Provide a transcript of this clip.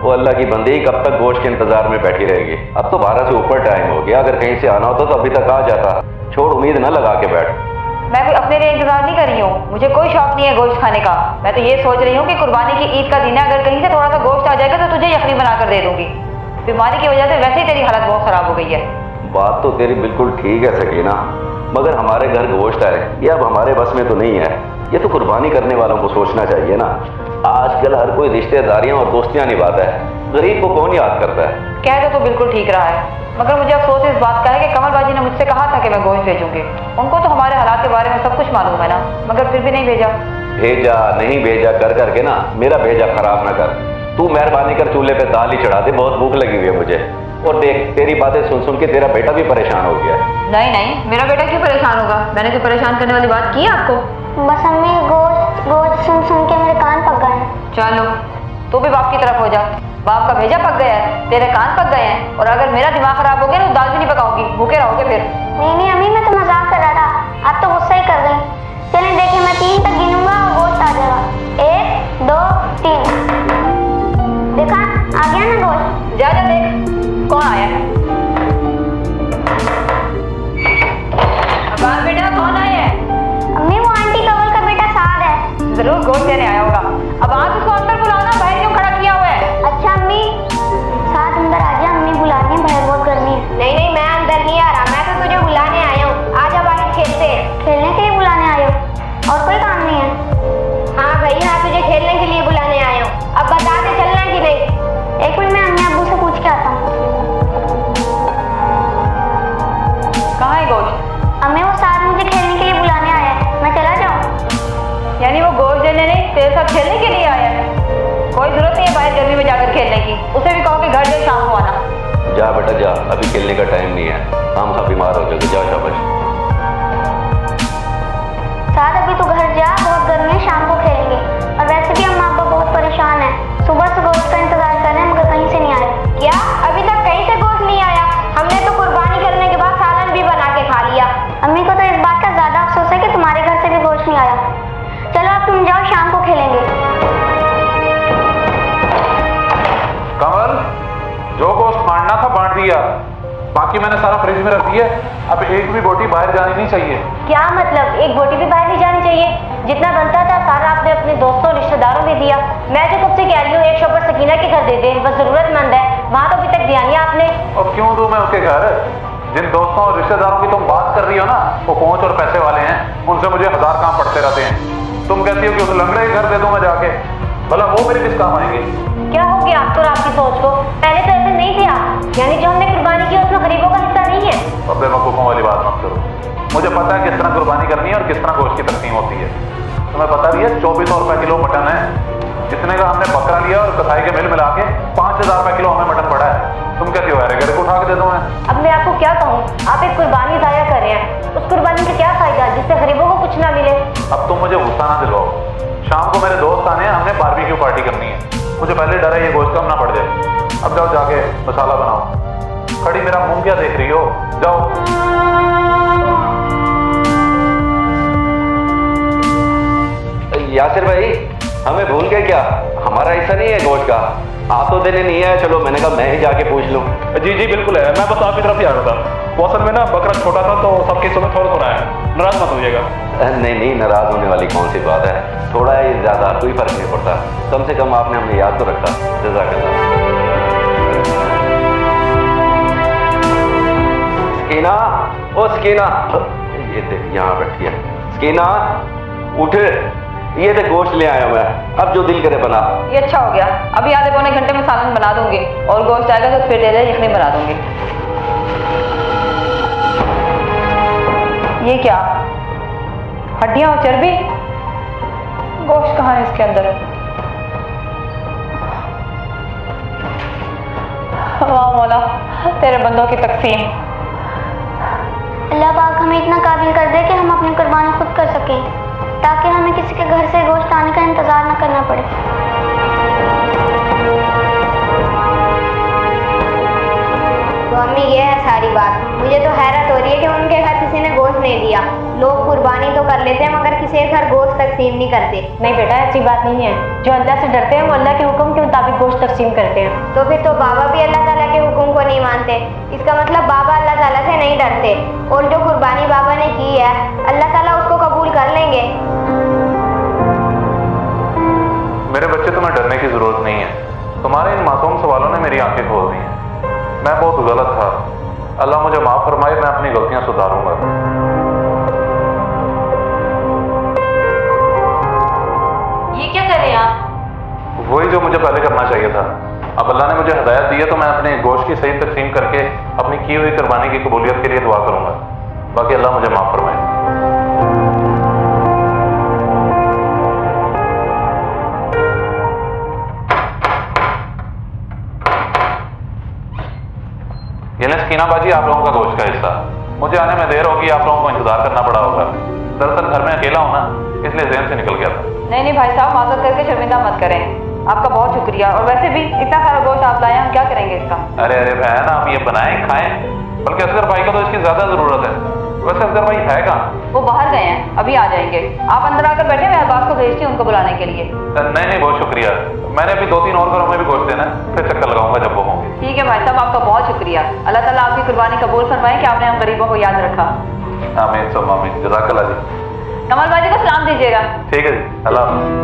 वो अल्लाह की बंदी कब तक गोश्त के इंतजार में बैठी रहेगी? अब तो 12 से ऊपर टाइम हो गया। अगर कहीं से आना होता तो अभी तक आ जाता। छोड़, उम्मीद न लगा के बैठ। मैं कोई अपने लिए इंतजार नहीं कर रही हूँ। मुझे कोई शौक नहीं है गोश्त खाने का। मैं तो ये सोच रही हूँ कि कुर्बानी की ईद का दिन है, अगर कहीं से थोड़ा सा गोश्त आ जाएगा तो तुझे यखनी बनाकर दे दूंगी। बीमारी की वजह से वैसे ही तेरी हालत बहुत खराब हो गई है। बात तो तेरी बिल्कुल ठीक है सकीना, मगर हमारे घर गोश्त है, ये अब हमारे बस में तो नहीं है। ये तो कुर्बानी करने वालों को सोचना चाहिए ना। आजकल हर कोई रिश्तेदारियां और दोस्तियां निभाता है, गरीब को कौन याद करता है? कह तो बिल्कुल ठीक रहा है, मगर मुझे अफसोस इस बात का है कि कमल बाजी ने मुझसे कहा था कि मैं गोश्त भेजूंगी। उनको तो हमारे हालात के बारे में सब कुछ मालूम है ना, मगर फिर भी नहीं भेजा। भेजा नहीं भेजा कर करके ना मेरा भेजा खराब ना कर। तू मेहरबानी कर चूल्हे पे दाल ही चढ़ा दे, बहुत भूख लगी हुई है मुझे। और देख, तेरी बातें सुन सुन के तेरा बेटा भी परेशान हो गया। नहीं नहीं, मेरा बेटा क्यों परेशान होगा? मैंने तो परेशान करने वाली बात की है आपको? बस अम्मी, गोश्त गोश्त सुन सुन के मेरे कान पक गए हैं। चलो, तू भी बाप की तरफ हो जा। बाप का भेजा पक गया है, तेरे कान पक गए हैं, और अगर मेरा दिमाग खराब हो गया ना तो दाल भी नहीं पकाऊंगी, भूखे रहोगे फिर। नहीं नहीं अम्मी, मैं तो मजाक कर रहा था, आप तो गुस्सा ही कर गई। चलें देखिए, मैं 3 तक गिनूंगा और गोश्त आ जाएगा। 1 2 3। देखा, आ गया ना गोश्त। जा जा देख कौन आया है। अबार बेटा, कौन आया है? अम्मी, वो आंटी कवल का बेटा साद है। जरूर गोश्त देने आया होगा। अब आप उसको अंदर बुलाओ ना, बाहर क्यों खड़ा किया हुआ है? अच्छा अम्मी, साद अंदर आ जा, अम्मी बुला रही हैं, बाहर बहुत गर्मी है। नहीं नहीं, मैं अंदर नहीं आ रहा, मैं तो तुझे बुलाने आया हूँ। आजा बाहर खेलते हैं। खेलने के लिए बुलाने आए हो और कोई काम नहीं है? हाँ भाई हाँ, तुझे खेलने के लिए बुलाने आया हूँ। अब बता दे चलना है कि नहीं? एक मिनट, मैं अम्मी अब्बू से पूछ के आता हूँ। कहाँ है गोश्त? अम्मी, वो साद मुझे खेलने के लिए बुलाने आया है, मैं चला जाऊँ? यानी वो गोश्त देने नहीं, तेरे साथ खेलने के लिए आया है? कोई जरूरत नहीं है बाहर गर्मी में जाकर खेलने की। उसे भी कहो कि घर से शाम को आना। जा बेटा जा, अभी खेलने का टाइम नहीं है। हम सब बीमार हो जाओगे, जा शाबाश। साद अभी तू घर जा, बहुत गर्मी है, शाम को खेलेंगे। और वैसे भी अम्मा अब्बा बहुत परेशान है, सुबह से गोश्त का इंतजार कर रहे हैं मगर कहीं से नहीं आया। क्या अभी तक कहीं से गोश्त नहीं आया? हमने तो कुर्बानी करने के बाद सालन भी बना के खा लिया। अम्मी को तो इस बात का ज्यादा अफसोस है कि तुम्हारे घर से भी गोश्त नहीं आया। चलो अब तुम जाओ, शाम को खेलेंगे। कमल, जो गोश्त बांटना था बांट दिया, बाकी मैंने सारा फ्रिज में रख दिया। अब एक भी बोटी बाहर जानी नहीं चाहिए। क्या मतलब? एक बोटी भी बाहर नहीं जानी चाहिए? जितना बनता था सारा आपने अपने दोस्तों रिश्तेदारों में दिया। मैं जो कब से कह रही हूँ एक शॉपर सकीना के घर दे दे, बस जरूरतमंद है, वहाँ तो अभी तक दिया नहीं आपने। और क्यों दूं मैं उसके घर? जिन दोस्तों और रिश्तेदारों की तुम बात कर रही हो ना, वो पहुंच और पैसे वाले हैं, उनसे मुझे 1000 काम पड़ते रहते हैं। तुम कहती हो कि उस लंगड़े के घर दे दूं मैं जाके, भला वो मेरे किस काम आएंगे? क्या हो गया आपको और आपकी सोच को? पहले तो ऐसे नहीं थे आप, यानी जो हमने कुर्बानी की उसमें गरीबों का हिस्सा नहीं है। अब बेवकूफ़ों वाली बात मत करो। मुझे पता है किस तरह कुर्बानी करनी है और किस तरह गोश्त की तकसीम होती है। तुम्हें पता भी है 2400 रुपए किलो मटन है। जितने का हमने बकरा लिया और कसाई के मिल मिला के 5000 रुपए किलो हमें मटन पड़ा है। तुम कहती हो यार घर को उठा के दे दूं मैं? अब मैं आपको क्या कहूँ, आप एक कुर्बानी जाया कर रहे हैं, उस कुर्बानी से क्या फायदा जिससे गरीबों को कुछ ना मिले। अब तुम मुझे गुस्सा ना दिलवाओ। शाम को मेरे दोस्त आने हैं, हमने बारबेक्यू पार्टी करनी है। मुझे पहले डर है ये गोश्त कम ना पड़ जाए। अब जाओ जाके मसाला बनाओ। खड़ी मेरा मुंह क्या देख रही हो? जाओ। यासिर भाई, हमें भूल गए क्या? हमारा ऐसा नहीं है गोश्त का। आप तो देने नहीं है। चलो, मैंने कहा मैं ही जाके पूछ लूँ। जी जी बिल्कुल है, मैं बस आपकी तरफ ही आ रहा था। वो असल में ना बकरा छोटा था तो सबके हिस्सों में थोड़ा थोड़ा है, नाराज मत होइएगा। नहीं नहीं, नाराज होने वाली कौन सी बात है। थोड़ा ही ज्यादा कोई फर्क नहीं पड़ता। कम से कम आपने हमें याद तो रखा। जज़ाकल्लाह। स्कीना, ओ स्कीना, ये देख यहाँ बैठी है। स्कीना उठ, ये देख गोश्त ले आया मैं, अब जो दिल करे बना। ये अच्छा हो गया, अभी आधे पौने घंटे में सालन बना दूंगी, और गोश्त आएगा तो फिर दे दे यखनी बना दूंगी। ये क्या, हड्डियां और चर्बी? गोश्त कहाँ है इसके अंदर? वाह मौला, तेरे बंदों की तकसीम। अल्लाह पाक हमें इतना काबिल कर दे कि हम अपनी कुर्बानी खुद कर सकें, ताकि हमें किसी के घर से गोश्त आने का इंतजार न करना पड़े। तो अम्मी ये है सारी बात। मुझे तो हैरत हो रही है कि उनके घर किसी ने गोश्त नहीं दिया। लोग कुर्बानी तो कर लेते हैं मगर किसी शेर हर गोश्त तकसीम नहीं करते। नहीं बेटा, ऐसी बात नहीं है। जो अल्लाह से डरते हैं वो अल्लाह के हुक्म के मुताबिक गोश्त तकसीम करते हैं। तो फिर तो बाबा भी अल्लाह ताला के हुक्म को नहीं मानते। इसका मतलब बाबा अल्लाह ताला से नहीं डरते, और जो कुर्बानी बाबा ने की है अल्लाह ताला उसको कबूल कर लेंगे। मेरे बच्चे, तुम्हें डरने की जरूरत नहीं है। तुम्हारे इन मासूम सवालों ने मेरी आंखें खोल दी हैं। मैं बहुत गलत था, अल्लाह मुझे माफ फरमाए, मैं अपनी गलतियां सुधारूंगा। ये क्या कर रहे हैं आप? वही जो मुझे पहले करना चाहिए था। अब अल्लाह ने मुझे हिदायत दी है तो मैं अपने गोश्त की सही तकसीम करके अपनी की हुई कुर्बानी की कबूलियत के लिए दुआ करूंगा। बाकी अल्लाह मुझे माफ फरमाए। ये लें सकीना बाजी, आप लोगों का गोश्त का हिस्सा। मुझे आने में देर होगी, आप लोगों को इंतजार करना पड़ा होगा। दरअसल घर में अकेला हूं ना, इसलिए ज़हन से निकल गया था। नहीं नहीं भाई साहब, माजरत करके शर्मिंदा मत करें। आपका बहुत शुक्रिया। और वैसे भी इतना सारा गोश्त आप लाए, हम क्या करेंगे इसका? अरे अरे बहन, आप ये बनाएं खाएं, बल्कि असगर भाई को तो इसकी ज्यादा जरूरत है। वैसे असगर भाई है कहाँ? वो बाहर गए हैं, अभी आ जाएंगे। आप अंदर आकर बैठे, मैं अब्बास को भेजती हूँ उनको बुलाने के लिए। नहीं नहीं, बहुत शुक्रिया। मैंने अभी 2-3 और घरों में भी गोश्त देना है, फिर चक्कर लगाऊंगा जब वो होंगे। ठीक है भाई साहब, आपका बहुत शुक्रिया। अल्लाह ताला आपकी कुर्बानी कबूल फरमाए कि आपने हम गरीबों को याद रखा। आमीन सुम्मा आमीन, जज़ाकल्लाह जी। कमल भाई जी को सलाम दीजिएगा। ठीक है जी, अल्लाह हाफ़िज़।